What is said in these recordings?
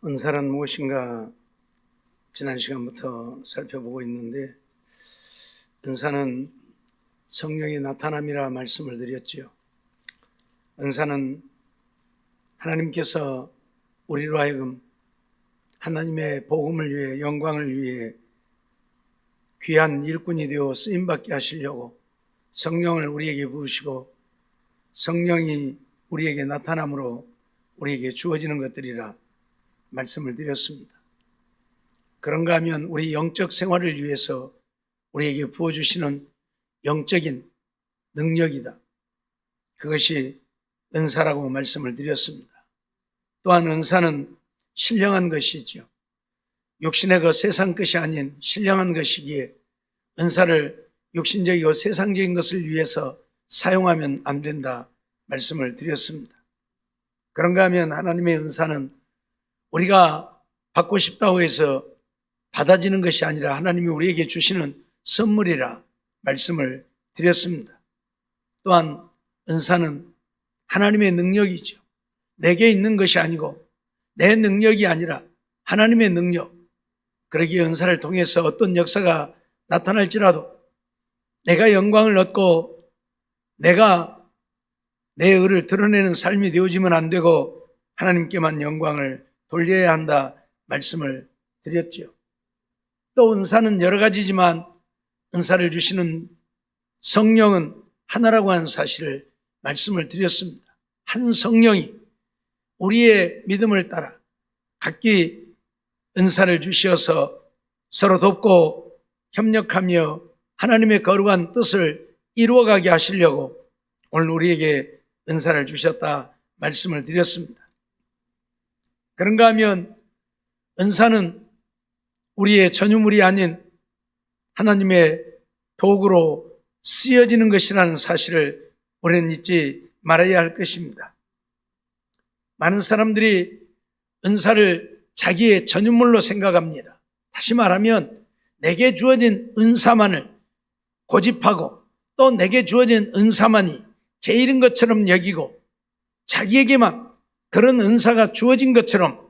은사란 무엇인가 지난 시간부터 살펴보고 있는데, 은사는 성령의 나타남이라 말씀을 드렸지요. 은사는 하나님께서 우리로 하여금 하나님의 복음을 위해, 영광을 위해 귀한 일꾼이 되어 쓰임받게 하시려고 성령을 우리에게 부으시고, 성령이 우리에게 나타남으로 우리에게 주어지는 것들이라 말씀을 드렸습니다. 그런가 하면 우리 영적 생활을 위해서 우리에게 부어주시는 영적인 능력이다. 그것이 은사라고 말씀을 드렸습니다. 또한 은사는 신령한 것이죠. 육신의 그 세상 것이 아닌 신령한 것이기에 은사를 육신적이고 세상적인 것을 위해서 사용하면 안 된다 말씀을 드렸습니다. 그런가 하면 하나님의 은사는 우리가 받고 싶다고 해서 받아지는 것이 아니라 하나님이 우리에게 주시는 선물이라 말씀을 드렸습니다. 또한 은사는 하나님의 능력이죠. 내게 있는 것이 아니고 내 능력이 아니라 하나님의 능력. 그러기에 은사를 통해서 어떤 역사가 나타날지라도 내가 영광을 얻고 내가 내 의를 드러내는 삶이 되어지면 안 되고 하나님께만 영광을 돌려야 한다 말씀을 드렸죠. 또 은사는 여러 가지지만 은사를 주시는 성령은 하나라고 하는 사실을 말씀을 드렸습니다. 한 성령이 우리의 믿음을 따라 각기 은사를 주셔서 서로 돕고 협력하며 하나님의 거룩한 뜻을 이루어가게 하시려고 오늘 우리에게 은사를 주셨다 말씀을 드렸습니다. 그런가 하면 은사는 우리의 전유물이 아닌 하나님의 도구로 쓰여지는 것이라는 사실을 우리는 잊지 말아야 할 것입니다. 많은 사람들이 은사를 자기의 전유물로 생각합니다. 다시 말하면 내게 주어진 은사만을 고집하고 또 내게 주어진 은사만이 제일인 것처럼 여기고 자기에게만 그런 은사가 주어진 것처럼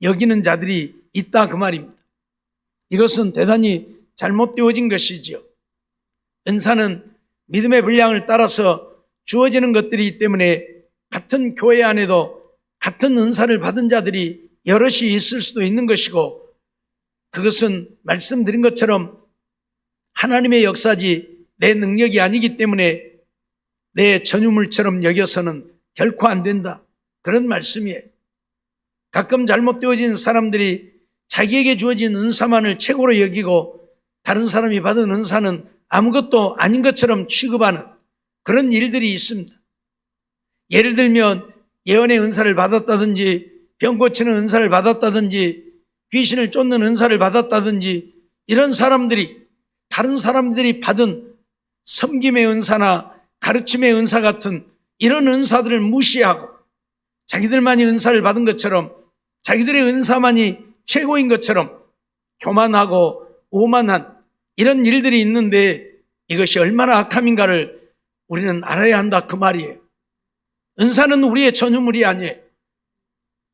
여기는 자들이 있다 그 말입니다. 이것은 대단히 잘못되어진 것이지요. 은사는 믿음의 분량을 따라서 주어지는 것들이기 때문에 같은 교회 안에도 같은 은사를 받은 자들이 여럿이 있을 수도 있는 것이고, 그것은 말씀드린 것처럼 하나님의 역사지 내 능력이 아니기 때문에 내 전유물처럼 여겨서는 결코 안 된다. 그런 말씀이에요. 가끔 잘못되어진 사람들이 자기에게 주어진 은사만을 최고로 여기고 다른 사람이 받은 은사는 아무것도 아닌 것처럼 취급하는 그런 일들이 있습니다. 예를 들면 예언의 은사를 받았다든지 병 고치는 은사를 받았다든지 귀신을 쫓는 은사를 받았다든지 이런 사람들이 다른 사람들이 받은 섬김의 은사나 가르침의 은사 같은 이런 은사들을 무시하고 자기들만이 은사를 받은 것처럼 자기들의 은사만이 최고인 것처럼 교만하고 오만한 이런 일들이 있는데 이것이 얼마나 악함인가를 우리는 알아야 한다 그 말이에요. 은사는 우리의 전유물이 아니에요.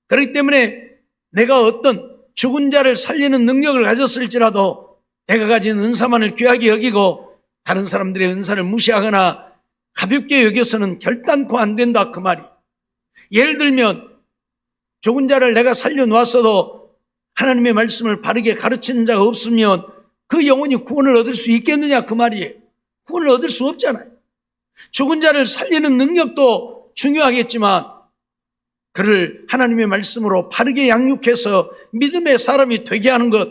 그렇기 때문에 내가 어떤 죽은 자를 살리는 능력을 가졌을지라도 내가 가진 은사만을 귀하게 여기고 다른 사람들의 은사를 무시하거나 가볍게 여겨서는 결단코 안 된다 그 말이에요. 예를 들면 죽은 자를 내가 살려놓았어도 하나님의 말씀을 바르게 가르치는 자가 없으면 그 영혼이 구원을 얻을 수 있겠느냐 그 말이에요. 구원을 얻을 수 없잖아요. 죽은 자를 살리는 능력도 중요하겠지만 그를 하나님의 말씀으로 바르게 양육해서 믿음의 사람이 되게 하는 것,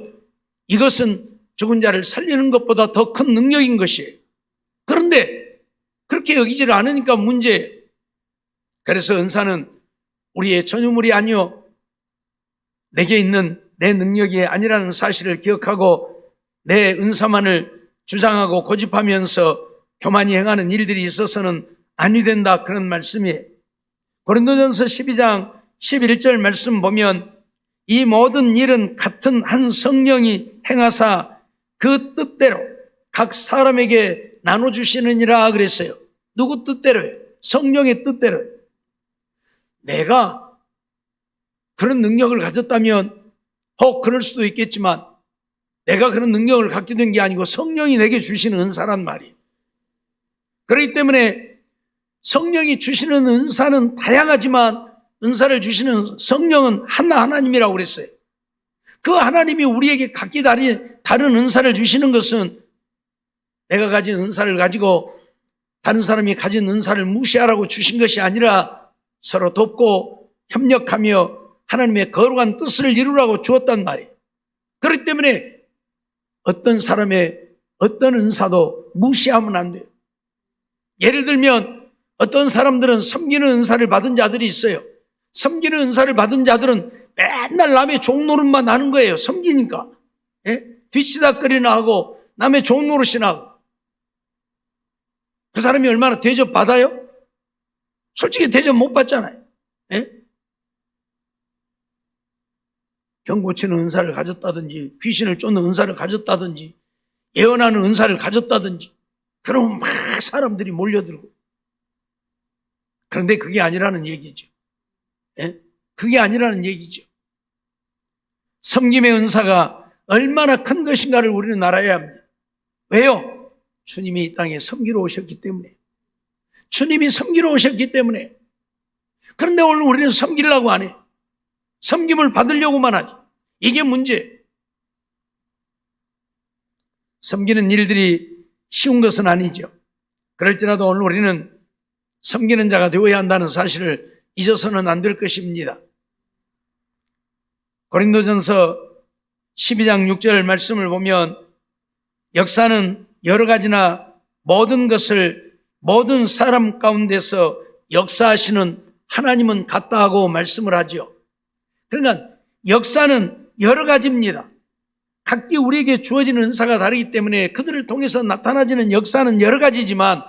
이것은 죽은 자를 살리는 것보다 더 큰 능력인 것이에요. 그런데 그렇게 여기지를 않으니까 문제예요. 그래서 은사는 우리의 전유물이 아니요 내게 있는 내 능력이 아니라는 사실을 기억하고 내 은사만을 주장하고 고집하면서 교만히 행하는 일들이 있어서는 아니 된다 그런 말씀이에요. 고린도전서 12장 11절 말씀 보면 이 모든 일은 같은 한 성령이 행하사 그 뜻대로 각 사람에게 나눠주시느니라 그랬어요. 누구 뜻대로요? 성령의 뜻대로요. 내가 그런 능력을 가졌다면 그럴 수도 있겠지만 내가 그런 능력을 갖게 된 게 아니고 성령이 내게 주시는 은사란 말이에요. 그렇기 때문에 성령이 주시는 은사는 다양하지만 은사를 주시는 성령은 하나님이라고 그랬어요. 그 하나님이 우리에게 각기 다른 은사를 주시는 것은 내가 가진 은사를 가지고 다른 사람이 가진 은사를 무시하라고 주신 것이 아니라 서로 돕고 협력하며 하나님의 거룩한 뜻을 이루라고 주었단 말이에요. 그렇기 때문에 어떤 사람의 어떤 은사도 무시하면 안 돼요. 예를 들면 어떤 사람들은 섬기는 은사를 받은 자들이 있어요. 섬기는 은사를 받은 자들은 맨날 남의 종노릇만 하는 거예요. 섬기니까. 뒤치다거리나 하고 남의 종노릇이나 하고. 그 사람이 얼마나 대접 받아요? 솔직히 대접 못 받잖아요. 병 고치는 은사를 가졌다든지 귀신을 쫓는 은사를 가졌다든지 예언하는 은사를 가졌다든지 그러면 막 사람들이 몰려들고. 그런데 그게 아니라는 얘기죠. 그게 아니라는 얘기죠. 섬김의 은사가 얼마나 큰 것인가를 우리는 알아야 합니다. 왜요? 주님이 이 땅에 섬기러 오셨기 때문에. 주님이 섬기러 오셨기 때문에. 그런데 오늘 우리는 섬기려고 안 해. 섬김을 받으려고만 하지. 이게 문제. 섬기는 일들이 쉬운 것은 아니죠. 그럴지라도 오늘 우리는 섬기는 자가 되어야 한다는 사실을 잊어서는 안 될 것입니다. 고린도전서 12장 6절 말씀을 보면 역사는 여러 가지나 모든 것을 모든 사람 가운데서 역사하시는 하나님은 같다 하고 말씀을 하죠. 그러니까 역사는 여러 가지입니다. 각기 우리에게 주어지는 은사가 다르기 때문에 그들을 통해서 나타나지는 역사는 여러 가지지만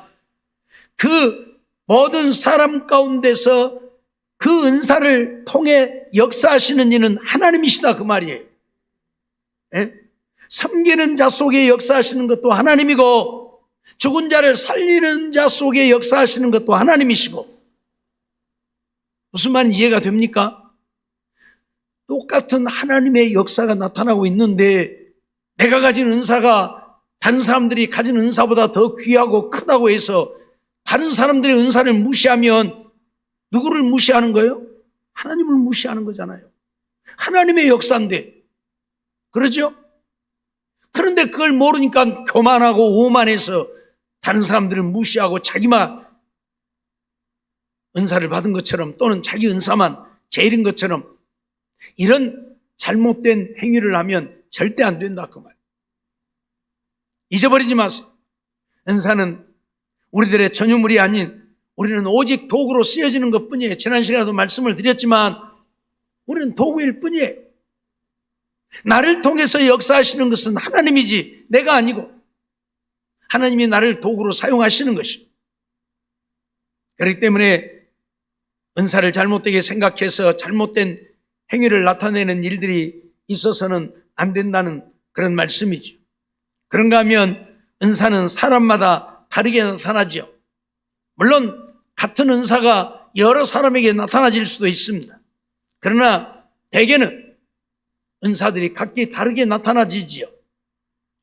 그 모든 사람 가운데서 그 은사를 통해 역사하시는 이는 하나님이시다 그 말이에요. 섬기는 자 속에 역사하시는 것도 하나님이고 죽은 자를 살리는 자 속에 역사하시는 것도 하나님이시고. 무슨 말인지 이해가 됩니까? 똑같은 하나님의 역사가 나타나고 있는데 내가 가진 은사가 다른 사람들이 가진 은사보다 더 귀하고 크다고 해서 다른 사람들의 은사를 무시하면 누구를 무시하는 거예요? 하나님을 무시하는 거잖아요. 하나님의 역사인데. 그러죠? 그런데 그걸 모르니까 교만하고 오만해서 다른 사람들을 무시하고 자기만 은사를 받은 것처럼 또는 자기 은사만 제일인 것처럼 이런 잘못된 행위를 하면 절대 안 된다 그 말. 잊어버리지 마세요. 은사는 우리들의 전유물이 아닌 우리는 오직 도구로 쓰여지는 것뿐이에요. 지난 시간에도 말씀을 드렸지만 우리는 도구일 뿐이에요. 나를 통해서 역사하시는 것은 하나님이지 내가 아니고 하나님이 나를 도구로 사용하시는 것이에요. 그렇기 때문에 은사를 잘못되게 생각해서 잘못된 행위를 나타내는 일들이 있어서는 안 된다는 그런 말씀이죠. 그런가 하면 은사는 사람마다 다르게 나타나죠. 물론 같은 은사가 여러 사람에게 나타나질 수도 있습니다. 그러나 대개는 은사들이 각기 다르게 나타나지지요.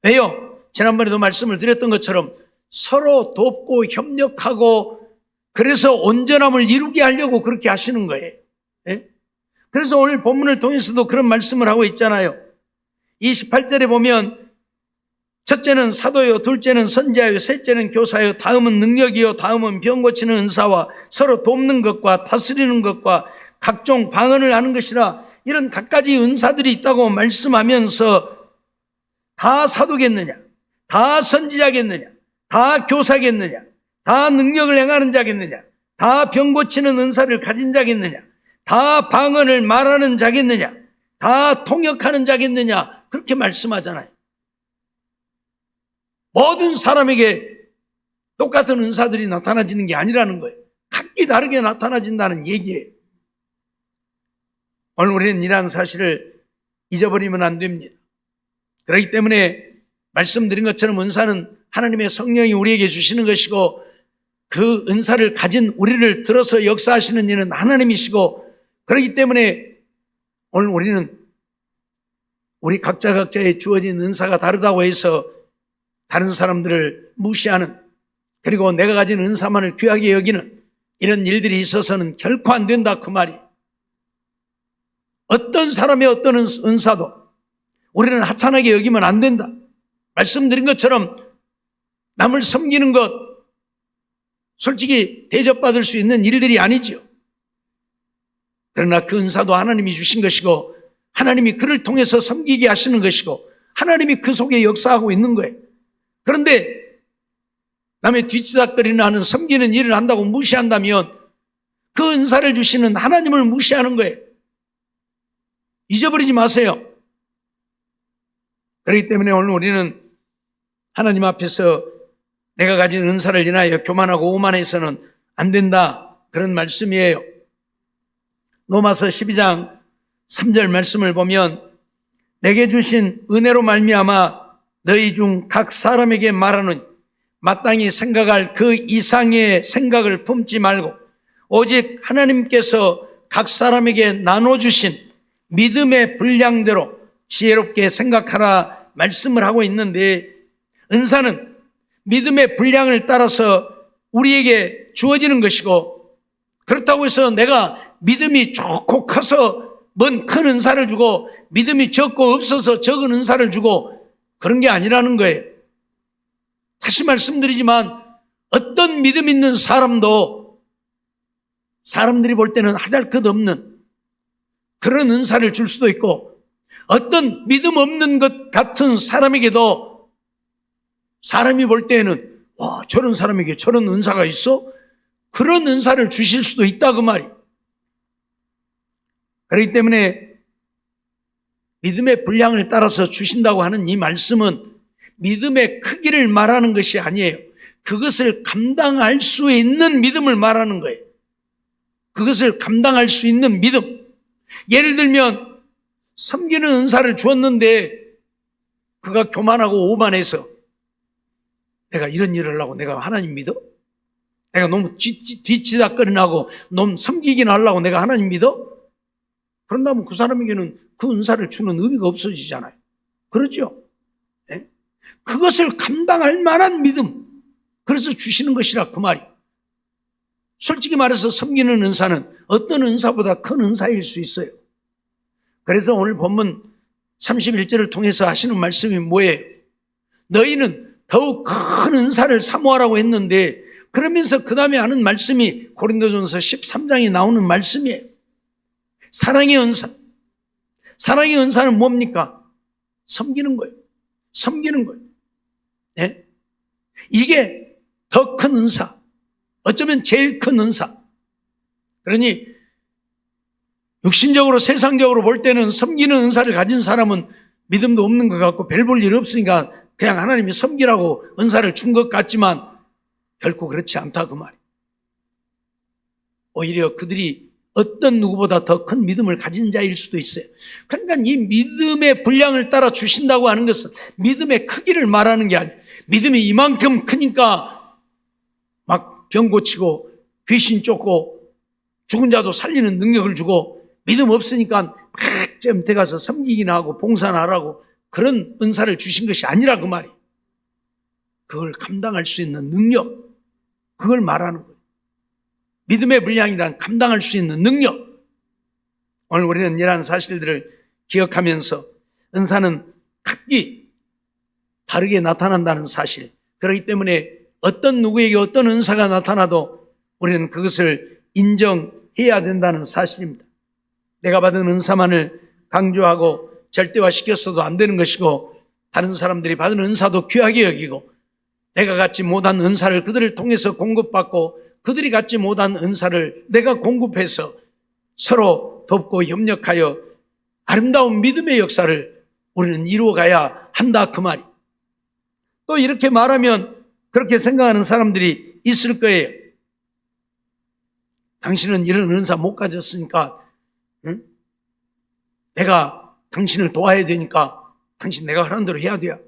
왜요? 지난번에도 말씀을 드렸던 것처럼 서로 돕고 협력하고 그래서 온전함을 이루게 하려고 그렇게 하시는 거예요. 그래서 오늘 본문을 통해서도 그런 말씀을 하고 있잖아요. 28절에 보면 첫째는 사도요, 둘째는 선지자요, 셋째는 교사요, 다음은 능력이요, 다음은 병 고치는 은사와 서로 돕는 것과 다스리는 것과 각종 방언을 하는 것이라. 이런 갖가지 은사들이 있다고 말씀하면서 다 사도겠느냐, 다 선지자겠느냐, 다 교사겠느냐, 다 능력을 행하는 자겠느냐, 다 병 고치는 은사를 가진 자겠느냐, 다 방언을 말하는 자겠느냐, 다 통역하는 자겠느냐, 그렇게 말씀하잖아요. 모든 사람에게 똑같은 은사들이 나타나지는 게 아니라는 거예요. 각기 다르게 나타나진다는 얘기예요. 오늘 우리는 이러한 사실을 잊어버리면 안 됩니다. 그렇기 때문에 말씀드린 것처럼 은사는 하나님의 성령이 우리에게 주시는 것이고 그 은사를 가진 우리를 들어서 역사하시는 이는 하나님이시고, 그렇기 때문에 오늘 우리는 우리 각자의 주어진 은사가 다르다고 해서 다른 사람들을 무시하는, 그리고 내가 가진 은사만을 귀하게 여기는 이런 일들이 있어서는 결코 안 된다, 그 말이. 어떤 사람의 어떤 은사도 우리는 하찮게 여기면 안 된다. 말씀드린 것처럼 남을 섬기는 것, 솔직히 대접받을 수 있는 일들이 아니죠. 그러나 그 은사도 하나님이 주신 것이고, 하나님이 그를 통해서 섬기게 하시는 것이고, 하나님이 그 속에 역사하고 있는 거예요. 그런데 남의 뒤치다거리는 하는 섬기는 일을 한다고 무시한다면 그 은사를 주시는 하나님을 무시하는 거예요. 잊어버리지 마세요. 그렇기 때문에 오늘 우리는 하나님 앞에서 내가 가진 은사를 인하여 교만하고 오만해서는 안 된다, 그런 말씀이에요. 로마서 12장 3절 말씀을 보면 내게 주신 은혜로 말미암아 너희 중 각 사람에게 말하노니 마땅히 생각할 그 이상의 생각을 품지 말고 오직 하나님께서 각 사람에게 나눠주신 믿음의 분량대로 지혜롭게 생각하라 말씀을 하고 있는데, 은사는 믿음의 분량을 따라서 우리에게 주어지는 것이고, 그렇다고 해서 내가 믿음이 좋고 커서 뭔 큰 은사를 주고 믿음이 적고 없어서 적은 은사를 주고 그런 게 아니라는 거예요. 다시 말씀드리지만 어떤 믿음 있는 사람도 사람들이 볼 때는 하잘것없는 그런 은사를 줄 수도 있고, 어떤 믿음 없는 것 같은 사람에게도 사람이 볼 때에는 와, 저런 사람에게 저런 은사가 있어? 그런 은사를 주실 수도 있다, 그 말이. 그렇기 때문에 믿음의 분량을 따라서 주신다고 하는 이 말씀은 믿음의 크기를 말하는 것이 아니에요. 그것을 감당할 수 있는 믿음을 말하는 거예요. 그것을 감당할 수 있는 믿음. 예를 들면 섬기는 은사를 주었는데 그가 교만하고 오만해서 내가 이런 일을 하려고 내가 하나님 믿어? 내가 너무 뒤치다꺼리나고 너무 섬기긴 하려고 내가 하나님 믿어? 그런다면 그 사람에게는 그 은사를 주는 의미가 없어지잖아요. 그렇죠? 네? 그것을 감당할 만한 믿음, 그래서 주시는 것이라, 그 말이. 솔직히 말해서 섬기는 은사는 어떤 은사보다 큰 은사일 수 있어요. 그래서 오늘 본문 31절을 통해서 하시는 말씀이 뭐예요? 너희는 더욱 큰 은사를 사모하라고 했는데, 그러면서 그 다음에 하는 말씀이 고린도전서 13장에 나오는 말씀이에요. 사랑의 은사. 사랑의 은사는 뭡니까? 섬기는 거예요. 섬기는 거예요. 네? 이게 더 큰 은사. 어쩌면 제일 큰 은사. 그러니 육신적으로 세상적으로 볼 때는 섬기는 은사를 가진 사람은 믿음도 없는 것 같고 별 볼 일 없으니까 그냥 하나님이 섬기라고 은사를 준 것 같지만 결코 그렇지 않다, 그 말이에요. 오히려 그들이 어떤 누구보다 더 큰 믿음을 가진 자일 수도 있어요. 그러니까 이 믿음의 분량을 따라 주신다고 하는 것은 믿음의 크기를 말하는 게 아니에요. 믿음이 이만큼 크니까 막 병 고치고 귀신 쫓고 죽은 자도 살리는 능력을 주고, 믿음 없으니까 막 쨘대 가서 섬기기나 하고 봉사나 하라고 그런 은사를 주신 것이 아니라, 그 말이에요. 그걸 감당할 수 있는 능력, 그걸 말하는 거예요. 믿음의 분량이란 감당할 수 있는 능력. 오늘 우리는 이러한 사실들을 기억하면서 은사는 각기 다르게 나타난다는 사실, 그렇기 때문에 어떤 누구에게 어떤 은사가 나타나도 우리는 그것을 인정해야 된다는 사실입니다. 내가 받은 은사만을 강조하고 절대화시켰어도 안 되는 것이고, 다른 사람들이 받은 은사도 귀하게 여기고, 내가 갖지 못한 은사를 그들을 통해서 공급받고 그들이 갖지 못한 은사를 내가 공급해서 서로 돕고 협력하여 아름다운 믿음의 역사를 우리는 이루어가야 한다, 그 말이. 또 이렇게 말하면 그렇게 생각하는 사람들이 있을 거예요. 당신은 이런 은사 못 가졌으니까, 응? 내가 당신을 도와야 되니까 당신 내가 하라는 대로 해야 돼요.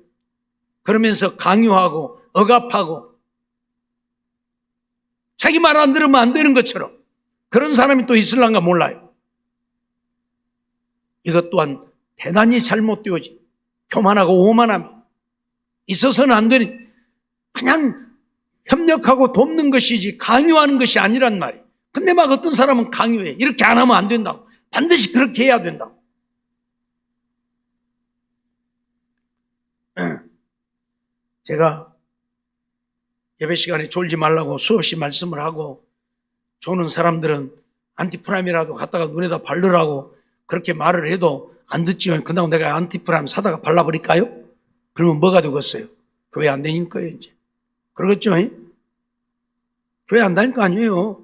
그러면서 강요하고 억압하고 자기 말 안 들으면 안 되는 것처럼 그런 사람이 또 있을란가 몰라요. 이것 또한 대단히 잘못되어지 교만하고 오만함이 있어서는 안 되는, 그냥 협력하고 돕는 것이지 강요하는 것이 아니란 말이에요. 근데 막 어떤 사람은 강요해. 이렇게 안 하면 안 된다고. 반드시 그렇게 해야 된다고. 제가 예배 시간에 졸지 말라고 수없이 말씀을 하고, 조는 사람들은 안티프람이라도 갖다가 눈에다 바르라고 그렇게 말을 해도 안 듣지요. 그다음 내가 안티프람 사다가 발라버릴까요? 그러면 뭐가 되겠어요? 교회 안 다니니까요, 이제. 그러겠죠? 교회 안 다닐 거 아니에요.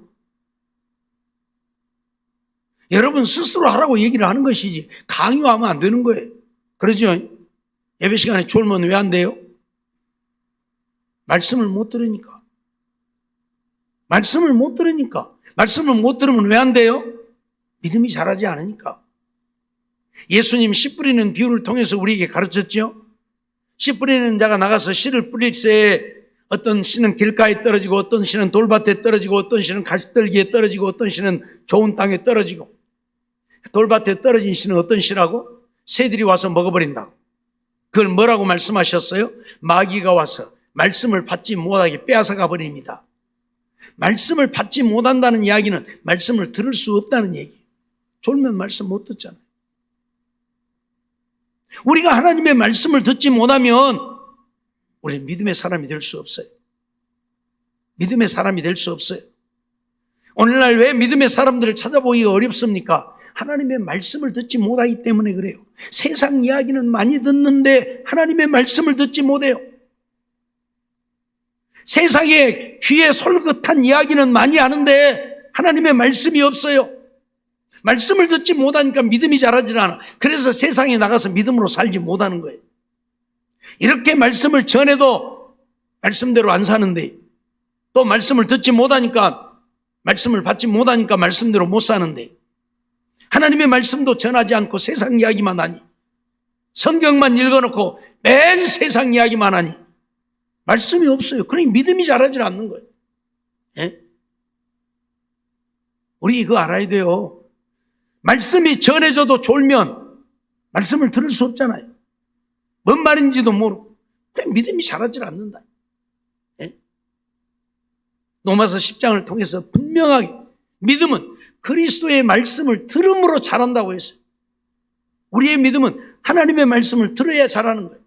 여러분 스스로 하라고 얘기를 하는 것이지 강요하면 안 되는 거예요. 그러죠? 예배 시간에 졸면 왜 안 돼요? 말씀을 못 들으니까. 말씀을 못 들으면 왜 안 돼요? 믿음이 자라지 않으니까. 예수님 씨 뿌리는 비유를 통해서 우리에게 가르쳤죠. 씨 뿌리는 자가 나가서 씨를 뿌릴새 어떤 씨는 길가에 떨어지고, 어떤 씨는 돌밭에 떨어지고, 어떤 씨는 가시떨기에 떨어지고, 어떤 씨는 좋은 땅에 떨어지고. 돌밭에 떨어진 씨는 어떤 씨라고? 새들이 와서 먹어버린다고. 그걸 뭐라고 말씀하셨어요? 마귀가 와서 말씀을 받지 못하게 빼앗아가 버립니다. 말씀을 받지 못한다는 이야기는 말씀을 들을 수 없다는 얘기예요. 졸면 말씀 못 듣잖아요. 우리가 하나님의 말씀을 듣지 못하면 우리 믿음의 사람이 될 수 없어요. 믿음의 사람이 될 수 없어요. 오늘날 왜 믿음의 사람들을 찾아보기가 어렵습니까? 하나님의 말씀을 듣지 못하기 때문에 그래요. 세상 이야기는 많이 듣는데 하나님의 말씀을 듣지 못해요. 세상에 귀에 솔깃한 이야기는 많이 아는데 하나님의 말씀이 없어요. 말씀을 듣지 못하니까 믿음이 자라질 않아. 그래서 세상에 나가서 믿음으로 살지 못하는 거예요. 이렇게 말씀을 전해도 말씀대로 안 사는데, 또 말씀을 듣지 못하니까, 말씀을 받지 못하니까 말씀대로 못 사는데, 하나님의 말씀도 전하지 않고 세상 이야기만 하니, 성경만 읽어놓고 맨 세상 이야기만 하니 말씀이 없어요. 그러니 믿음이 자라질 않는 거예요. 예? 우리 이거 알아야 돼요. 말씀이 전해져도 졸면 말씀을 들을 수 없잖아요. 뭔 말인지도 모르고 그냥 믿음이 자라질 않는다. 예? 로마서 10장을 통해서 분명하게 믿음은 그리스도의 말씀을 들음으로 자란다고 했어요. 우리의 믿음은 하나님의 말씀을 들어야 자라는 거예요.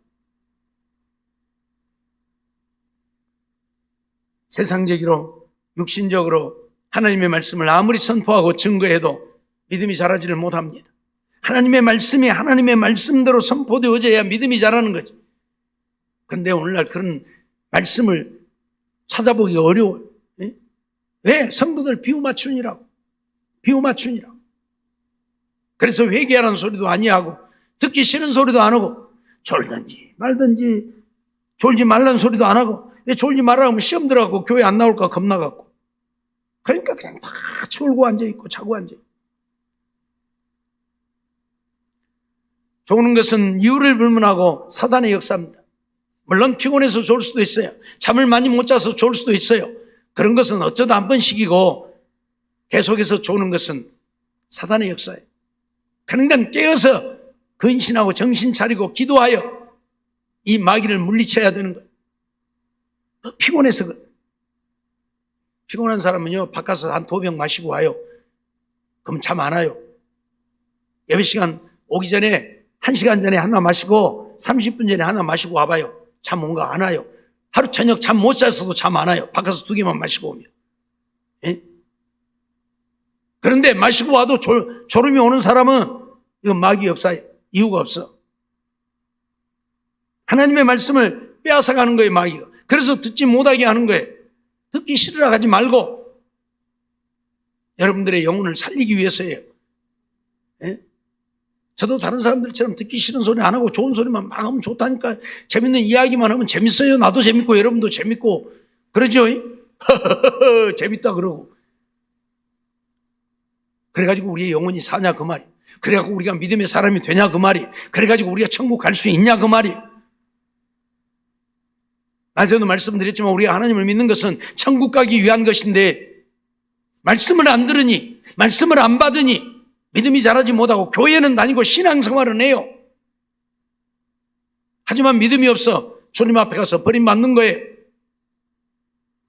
세상적으로 육신적으로 하나님의 말씀을 아무리 선포하고 증거해도 믿음이 자라지를 못합니다. 하나님의 말씀이 하나님의 말씀대로 선포되어져야 믿음이 자라는 거죠. 그런데 오늘날 그런 말씀을 찾아보기가 어려워요. 네? 왜? 성도들 비유 맞추니라고. 그래서 회개하라는 소리도 아니하고 듣기 싫은 소리도 안 하고 졸든지 말든지 졸지 말라는 소리도 안 하고, 왜 졸지 말라고 하면 시험 들어가고 교회 안 나올까 겁나갖고. 그러니까 그냥 다 졸고 앉아있고 자고 앉아있고. 조는 것은 이유를 불문하고 사단의 역사입니다. 물론 피곤해서 졸 수도 있어요. 잠을 많이 못 자서 졸 수도 있어요. 그런 것은 어쩌다 한 번씩이고, 계속해서 조는 것은 사단의 역사예요. 그러니까 깨어서 근신하고 정신 차리고 기도하여 이 마귀를 물리쳐야 되는 거예요. 피곤해서. 피곤한 사람은요, 바깥에서 한 2병 마시고 와요. 그럼 잠 안 와요. 예배 시간 오기 전에 1시간 전에 하나 마시고 30분 전에 하나 마시고 와봐요. 잠 온가 안 와요. 하루 저녁 잠 못 잤어도 잠 안 와요. 바깥에서 2개만 마시고 오면. 예? 그런데 마시고 와도 졸음이 오는 사람은 이건 마귀 역사예요. 이유가 없어. 하나님의 말씀을 빼앗아가는 거예요, 마귀가. 그래서 듣지 못하게 하는 거예요. 듣기 싫으라 하지 말고 여러분들의 영혼을 살리기 위해서예요. 예? 저도 다른 사람들처럼 듣기 싫은 소리 안 하고 좋은 소리만 막 하면 좋다니까, 재밌는 이야기만 하면 재밌어요. 나도 재밌고 여러분도 재밌고 그러죠. 재밌다 그러고. 그래가지고 우리의 영혼이 사냐 그 말이. 그래가지고 우리가 믿음의 사람이 되냐 그 말이. 그래가지고 우리가 천국 갈 수 있냐 그 말이. 낮에도 말씀드렸지만 우리가 하나님을 믿는 것은 천국 가기 위한 것인데, 말씀을 안 들으니, 말씀을 안 받으니 믿음이 자라지 못하고 교회는 다니고 신앙생활은 해요. 하지만 믿음이 없어 주님 앞에 가서 버림받는 거예요.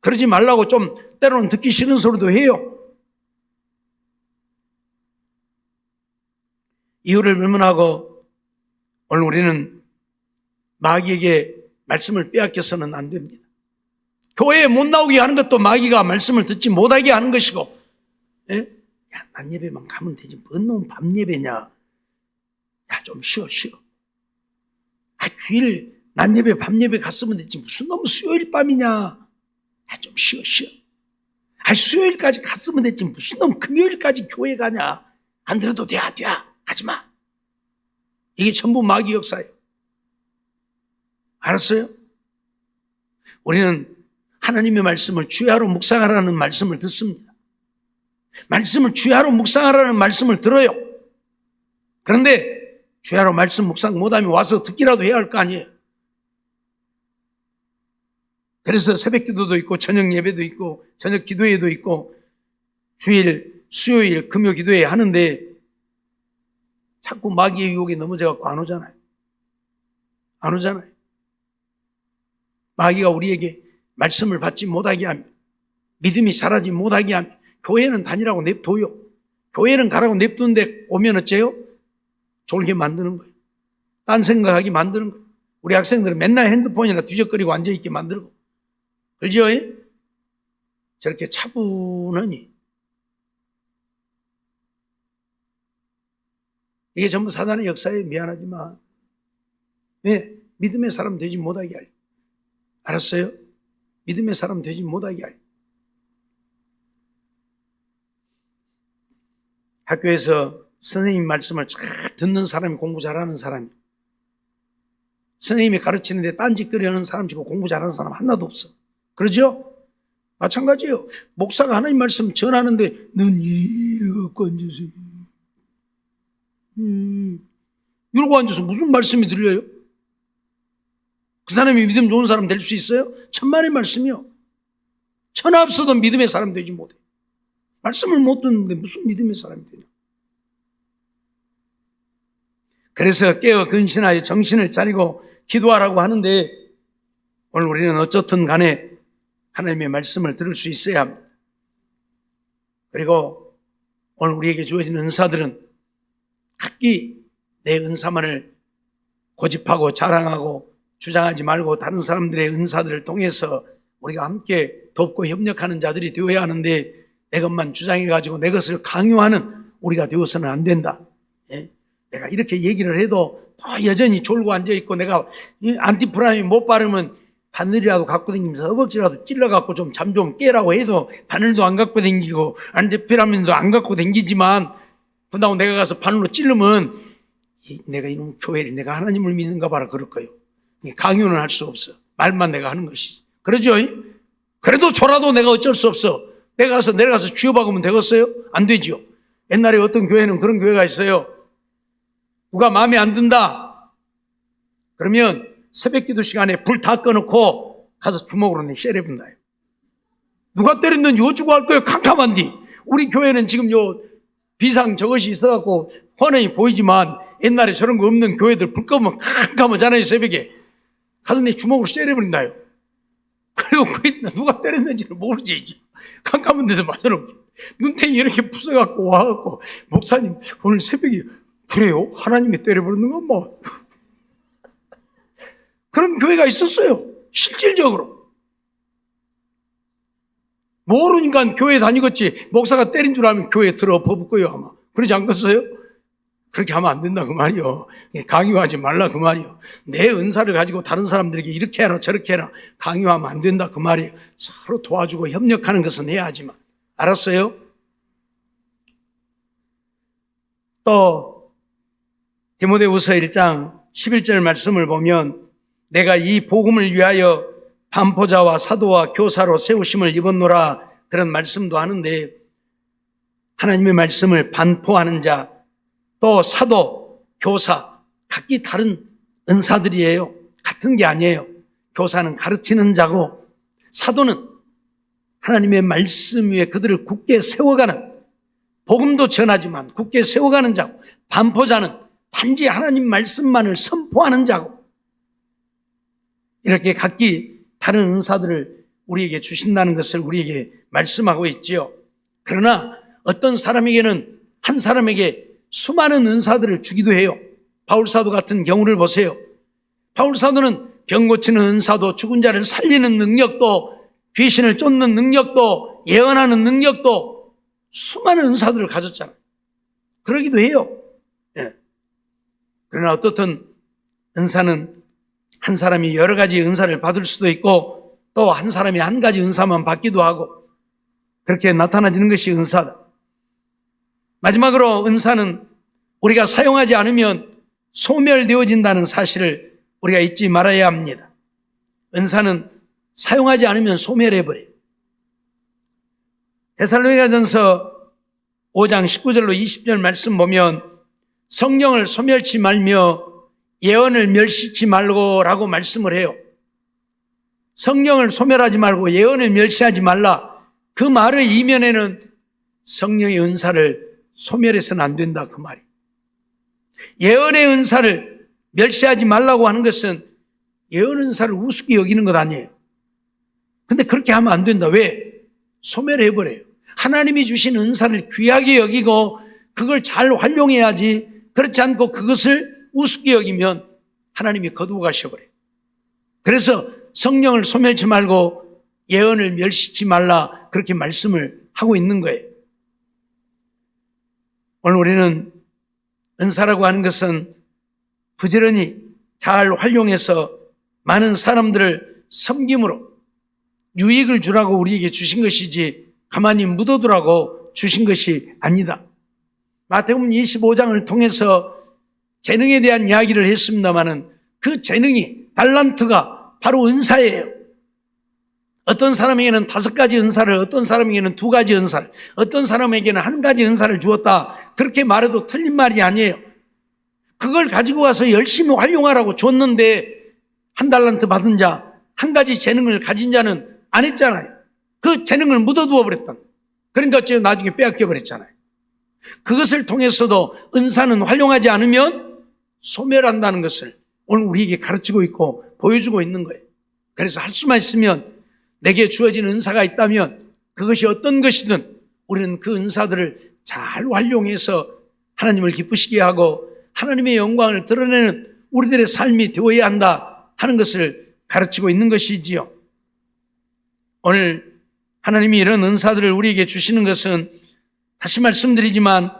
그러지 말라고 좀 때로는 듣기 싫은 소리도 해요. 이유를 불문하고 오늘 우리는 마귀에게 말씀을 빼앗겨서는 안 됩니다. 교회에 못 나오게 하는 것도 마귀가 말씀을 듣지 못하게 하는 것이고, 예? 야, 낮 예배만 가면 되지. 뭔 놈 밤 예배냐? 야, 좀 쉬어. 주일 낮 예배, 밤 예배 갔으면 되지. 무슨 놈 수요일 밤이냐? 야, 좀 쉬어. 수요일까지 갔으면 되지. 무슨 놈 금요일까지 교회 가냐? 안 들어도 돼. 가지 마. 이게 전부 마귀 역사예요. 알았어요? 우리는 하나님의 말씀을 주야로 묵상하라는 말씀을 듣습니다. 말씀을 주야로 묵상하라는 말씀을 들어요. 그런데 주야로 말씀 묵상 못하면 와서 듣기라도 해야 할 거 아니에요. 그래서 새벽 기도도 있고 저녁 예배도 있고 저녁 기도회도 있고 주일, 수요일, 금요 기도회 하는데 자꾸 마귀의 유혹에 넘어져갖고 안 오잖아요. 마귀가 우리에게 말씀을 받지 못하게 하며 믿음이 자라지 못하게 하며 교회는 다니라고 냅둬요. 교회는 가라고 냅두는데 오면 어째요? 졸게 만드는 거예요. 딴 생각하게 만드는 거예요. 우리 학생들은 맨날 핸드폰이나 뒤적거리고 앉아있게 만들고. 그죠? 저렇게 차분하니. 이게 전부 사단의 역사에 미안하지만 믿음의 사람 되지 못하게 하려. 알았어요? 믿음의 사람 되지 못하게 하려. 학교에서 선생님 말씀을 잘 듣는 사람이 공부 잘하는 사람이, 선생님이 가르치는데 딴짓거리 하는 사람 치고 공부 잘하는 사람 하나도 없어. 그러죠? 마찬가지예요. 목사가 하나님 말씀 전하는데 넌 이러고 앉으세요. 이러고 앉아서 무슨 말씀이 들려요? 그 사람이 믿음 좋은 사람 될 수 있어요? 천만의 말씀이요. 천하 없어도 믿음의 사람 되지 못해. 말씀을 못 듣는데 무슨 믿음의 사람이 되냐. 그래서 깨어 근신하여 정신을 차리고 기도하라고 하는데 오늘 우리는 어쨌든 간에 하나님의 말씀을 들을 수 있어야 합니다. 그리고 오늘 우리에게 주어진 은사들은 각기 내 은사만을 고집하고 자랑하고 주장하지 말고 다른 사람들의 은사들을 통해서 우리가 함께 돕고 협력하는 자들이 되어야 하는데 내 것만 주장해가지고 내 것을 강요하는 우리가 되어서는 안 된다. 예? 내가 이렇게 얘기를 해도 또 여전히 졸고 앉아있고 내가 안티프라미 못 바르면 바늘이라도 갖고 다니면서 허벅지라도 찔러갖고 좀 잠 좀 깨라고 해도 바늘도 안 갖고 다니고 안티프라미도 안 갖고 다니지만 그다고 내가 가서 바늘로 찌르면 내가 이놈 교회를 내가 하나님을 믿는가 봐라 그럴 거예요. 강요는 할 수 없어. 말만 내가 하는 것이. 그러죠? 그래도 졸아도 내가 어쩔 수 없어. 내려가서 취업하면 되겠어요? 안 되죠. 옛날에 어떤 교회는 그런 교회가 있어요. 누가 마음에 안 든다. 그러면 새벽 기도 시간에 불 다 꺼놓고 가서 주먹으로 내 쎄려본다. 누가 때렸는지 어쩌고 할 거예요? 캄캄한디. 우리 교회는 지금 요 비상 저것이 있어갖고 환하게 보이지만 옛날에 저런 거 없는 교회들 불 끄면 캄캄하잖아요. 새벽에. 가서 내 주먹으로 쎄려버린다요. 그리고 누가 때렸는지를 모르지. 캄캄한 데서 맞아놓고 눈탱이 이렇게 부숴갖고 와갖고 목사님 오늘 새벽에 그래요? 하나님이 때려버리는 건 뭐. 그런 교회가 있었어요. 실질적으로. 모르니까 교회 다니겠지. 목사가 때린 줄 알면 교회에 들어 퍼붓고요 아마. 그러지 않겠어요? 그렇게 하면 안 된다 그 말이요. 강요하지 말라 그 말이요. 내 은사를 가지고 다른 사람들에게 이렇게 해라 저렇게 해라 강요하면 안 된다 그 말이에요. 서로 도와주고 협력하는 것은 해야 하지만. 알았어요? 또 디모데후서 1장 11절 말씀을 보면 내가 이 복음을 위하여 반포자와 사도와 교사로 세우심을 입었노라 그런 말씀도 하는데 하나님의 말씀을 반포하는 자 또 사도, 교사 각기 다른 은사들이에요. 같은 게 아니에요. 교사는 가르치는 자고 사도는 하나님의 말씀 위에 그들을 굳게 세워가는 복음도 전하지만 굳게 세워가는 자고, 반포자는 단지 하나님 말씀만을 선포하는 자고, 이렇게 각기 다른 은사들을 우리에게 주신다는 것을 우리에게 말씀하고 있지요. 그러나 어떤 사람에게는 한 사람에게 수많은 은사들을 주기도 해요. 바울사도 같은 경우를 보세요. 바울사도는 병 고치는 은사도, 죽은 자를 살리는 능력도, 귀신을 쫓는 능력도, 예언하는 능력도, 수많은 은사들을 가졌잖아요. 그러기도 해요. 예. 그러나 어떻든 은사는 한 사람이 여러 가지 은사를 받을 수도 있고, 또 한 사람이 한 가지 은사만 받기도 하고, 그렇게 나타나지는 것이 은사다. 마지막으로 은사는 우리가 사용하지 않으면 소멸되어진다는 사실을 우리가 잊지 말아야 합니다. 은사는 사용하지 않으면 소멸해버려요. 데살로니가전서 5장 19절로 20절 말씀 보면 성령을 소멸치 말며 예언을 멸시치 말고라고 말씀을 해요. 성령을 소멸하지 말고 예언을 멸시하지 말라. 그 말의 이면에는 성령의 은사를 소멸해서는 안 된다, 그 말이. 예언의 은사를 멸시하지 말라고 하는 것은 예언 은사를 우습게 여기는 것 아니에요. 근데 그렇게 하면 안 된다. 왜? 소멸해버려요. 하나님이 주신 은사를 귀하게 여기고 그걸 잘 활용해야지, 그렇지 않고 그것을 우습게 여기면 하나님이 거두어 가셔버려요. 그래서 성령을 소멸치 말고 예언을 멸시치 말라, 그렇게 말씀을 하고 있는 거예요. 오늘 우리는 은사라고 하는 것은 부지런히 잘 활용해서 많은 사람들을 섬김으로 유익을 주라고 우리에게 주신 것이지 가만히 묻어두라고 주신 것이 아니다. 마태복음 25장을 통해서 재능에 대한 이야기를 했습니다마는 그 재능이, 달란트가 바로 은사예요. 어떤 사람에게는 5가지 은사를, 어떤 사람에게는 2가지 은사를, 어떤 사람에게는 1가지 은사를 주었다, 그렇게 말해도 틀린 말이 아니에요. 그걸 가지고 와서 열심히 활용하라고 줬는데 1달란트 받은 자, 1가지 재능을 가진 자는 안 했잖아요. 그 재능을 묻어두어 버렸다. 그러니까 어째요? 나중에 빼앗겨 버렸잖아요. 그것을 통해서도 은사는 활용하지 않으면 소멸한다는 것을 오늘 우리에게 가르치고 있고 보여주고 있는 거예요. 그래서 할 수만 있으면, 내게 주어진 은사가 있다면 그것이 어떤 것이든 우리는 그 은사들을 잘 활용해서 하나님을 기쁘시게 하고 하나님의 영광을 드러내는 우리들의 삶이 되어야 한다 하는 것을 가르치고 있는 것이지요. 오늘 하나님이 이런 은사들을 우리에게 주시는 것은 다시 말씀드리지만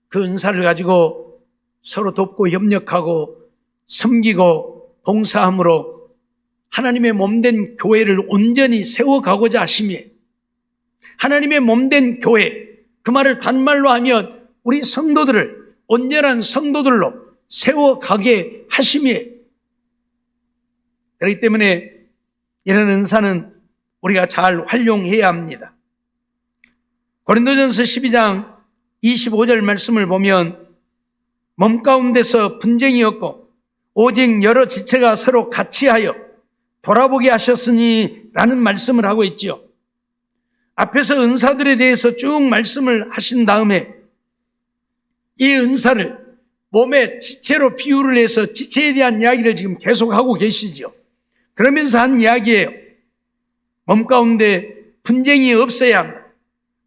그 은사를 가지고 서로 돕고 협력하고 섬기고 봉사함으로 하나님의 몸된 교회를 온전히 세워가고자 하심이에요. 하나님의 몸된 교회, 그 말을 반말로 하면 우리 성도들을 온전한 성도들로 세워가게 하심이에요. 그렇기 때문에 이런 은사는 우리가 잘 활용해야 합니다. 고린도전서 12장 25절 말씀을 보면 몸 가운데서 분쟁이 없고 오직 여러 지체가 서로 같이하여 돌아보게 하셨으니 라는 말씀을 하고 있지요. 앞에서 은사들에 대해서 쭉 말씀을 하신 다음에 이 은사를 몸의 지체로 비유를 해서 지체에 대한 이야기를 지금 계속하고 계시죠. 그러면서 한 이야기예요. 몸 가운데 분쟁이 없어야 한다.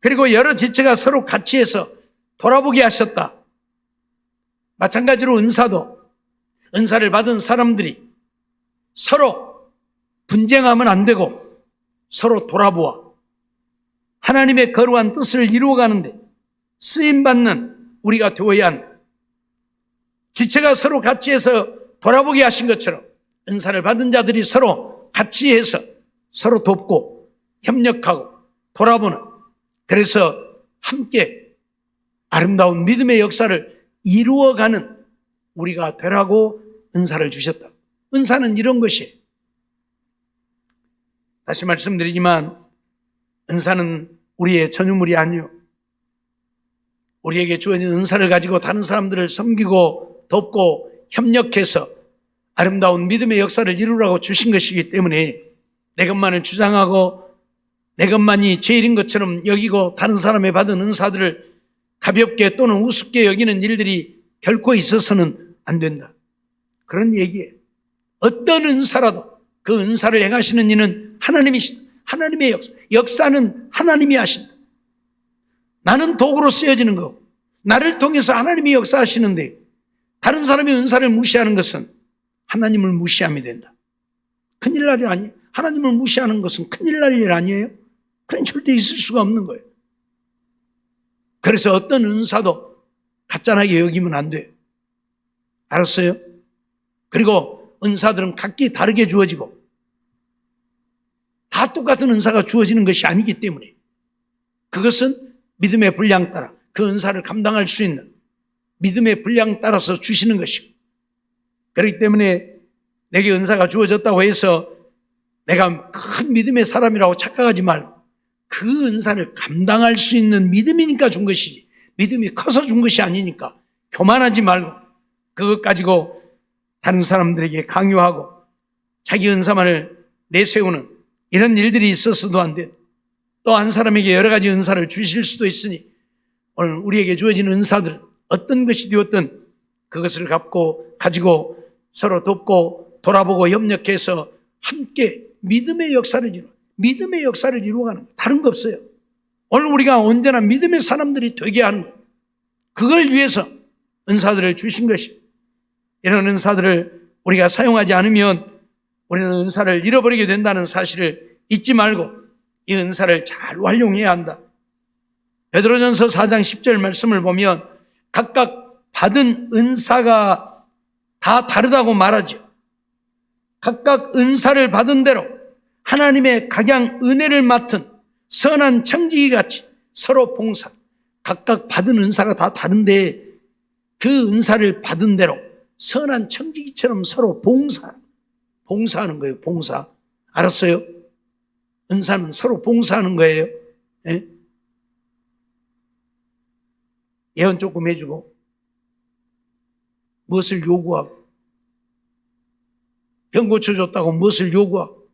그리고 여러 지체가 서로 같이 해서 돌아보게 하셨다. 마찬가지로 은사를 받은 사람들이 서로 분쟁하면 안 되고 서로 돌아보아 하나님의 거룩한 뜻을 이루어가는데 쓰임받는 우리가 되어야 한다. 지체가 서로 같이 해서 돌아보게 하신 것처럼 은사를 받은 자들이 서로 같이 해서 서로 돕고 협력하고 돌아보는, 그래서 함께 아름다운 믿음의 역사를 이루어가는 우리가 되라고 은사를 주셨다. 은사는 이런 것이에요. 다시 말씀드리지만 은사는 우리의 전유물이 아니요, 우리에게 주어진 은사를 가지고 다른 사람들을 섬기고 돕고 협력해서 아름다운 믿음의 역사를 이루라고 주신 것이기 때문에 내 것만을 주장하고 내 것만이 제일인 것처럼 여기고 다른 사람의 받은 은사들을 가볍게 또는 우습게 여기는 일들이 결코 있어서는 안 된다. 그런 얘기예요. 어떤 은사라도 그 은사를 행하시는 이는 하나님이시다. 하나님의 역사는 하나님이 하신다. 나는 도구로 쓰여지는 거고 나를 통해서 하나님이 역사하시는데 다른 사람의 은사를 무시하는 것은 하나님을 무시함이 된다. 큰일 날이 아니에요. 하나님을 무시하는 것은 큰일 날 일 아니에요. 그런 절대 있을 수가 없는 거예요. 그래서 어떤 은사도 가짜나게 여기면 안 돼요. 알았어요? 그리고 은사들은 각기 다르게 주어지고 다 똑같은 은사가 주어지는 것이 아니기 때문에 그것은 믿음의 분량 따라 그 은사를 감당할 수 있는 믿음의 분량 따라서 주시는 것이고, 그렇기 때문에 내게 은사가 주어졌다고 해서 내가 큰 믿음의 사람이라고 착각하지 말고 그 은사를 감당할 수 있는 믿음이니까 준 것이지 믿음이 커서 준 것이 아니니까 교만하지 말고 그것 가지고 다른 사람들에게 강요하고 자기 은사만을 내세우는 이런 일들이 있어서도 안 돼. 또 한 사람에게 여러 가지 은사를 주실 수도 있으니 오늘 우리에게 주어진 은사들은 어떤 것이 되었든 그것을 가지고 서로 돕고 돌아보고 협력해서 함께 믿음의 역사를 이루어가는 거예요. 다른 거 없어요. 오늘 우리가 언제나 믿음의 사람들이 되게 하는 거예요. 그걸 위해서 은사들을 주신 것이. 이런 은사들을 우리가 사용하지 않으면 우리는 은사를 잃어버리게 된다는 사실을 잊지 말고 이 은사를 잘 활용해야 한다. 베드로전서 4장 10절 말씀을 보면 각각 받은 은사가 다 다르다고 말하죠. 각각 은사를 받은 대로 하나님의 각양 은혜를 맡은 선한 청지기 같이 서로 봉사. 각각 받은 은사가 다 다른데 그 은사를 받은 대로 선한 청지기처럼 서로 봉사하는 거예요. 봉사. 알았어요? 은사는 서로 봉사하는 거예요. 예? 예언 조금 해주고 무엇을 요구하고 병 고쳐줬다고 무엇을 요구하고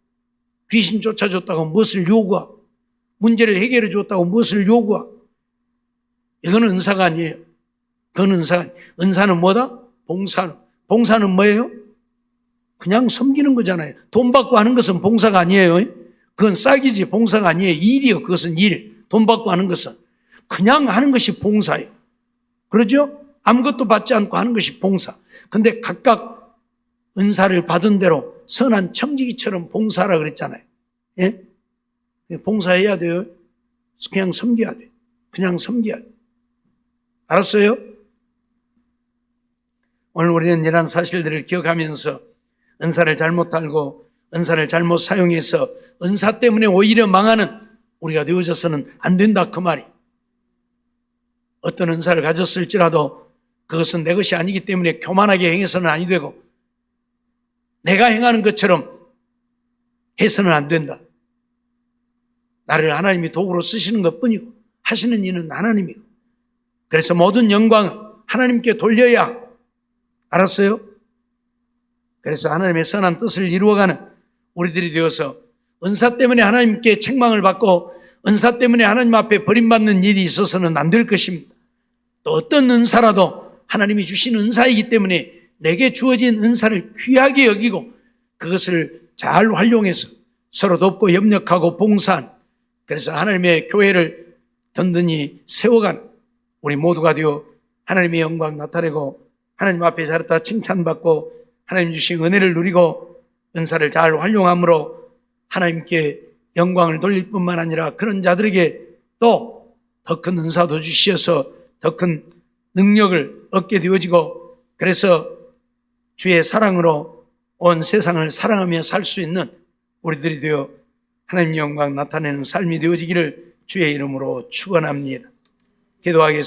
귀신 쫓아줬다고 무엇을 요구하고 문제를 해결해 줬다고 무엇을 요구하고 이거는 은사가 아니에요. 그건 은사가 아니에요. 은사는 뭐다? 봉사는 뭐예요? 그냥 섬기는 거잖아요. 돈 받고 하는 것은 봉사가 아니에요. 그건 싹이지 봉사가 아니에요. 일이요. 그것은 일. 돈 받고 하는 것은 그냥 하는 것이 봉사예요. 그러죠? 아무것도 받지 않고 하는 것이 봉사. 근데 각각 은사를 받은 대로 선한 청지기처럼 봉사하라 그랬잖아요. 예? 봉사해야 돼요. 그냥 섬겨야 돼요. 그냥 섬겨야 돼요. 알았어요? 오늘 우리는 이러한 사실들을 기억하면서 은사를 잘못 알고 은사를 잘못 사용해서 은사 때문에 오히려 망하는 우리가 되어져서는 안 된다 그 말이. 어떤 은사를 가졌을지라도 그것은 내 것이 아니기 때문에 교만하게 행해서는 아니 되고 내가 행하는 것처럼 해서는 안 된다. 나를 하나님이 도구로 쓰시는 것뿐이고 하시는 이는 하나님이고 그래서 모든 영광은 하나님께 돌려야. 알았어요? 그래서 하나님의 선한 뜻을 이루어가는 우리들이 되어서 은사 때문에 하나님께 책망을 받고 은사 때문에 하나님 앞에 버림받는 일이 있어서는 안 될 것입니다. 또 어떤 은사라도 하나님이 주신 은사이기 때문에 내게 주어진 은사를 귀하게 여기고 그것을 잘 활용해서 서로 돕고 협력하고 봉사한, 그래서 하나님의 교회를 든든히 세워가는 우리 모두가 되어 하나님의 영광 나타내고 하나님 앞에 잘했다 칭찬받고 하나님 주신 은혜를 누리고 은사를 잘 활용함으로 하나님께 영광을 돌릴 뿐만 아니라 그런 자들에게 또 더 큰 은사도 주시어서 더 큰 능력을 얻게 되어지고 그래서 주의 사랑으로 온 세상을 사랑하며 살 수 있는 우리들이 되어 하나님의 영광 나타내는 삶이 되어지기를 주의 이름으로 축원합니다. 기도하겠습니다.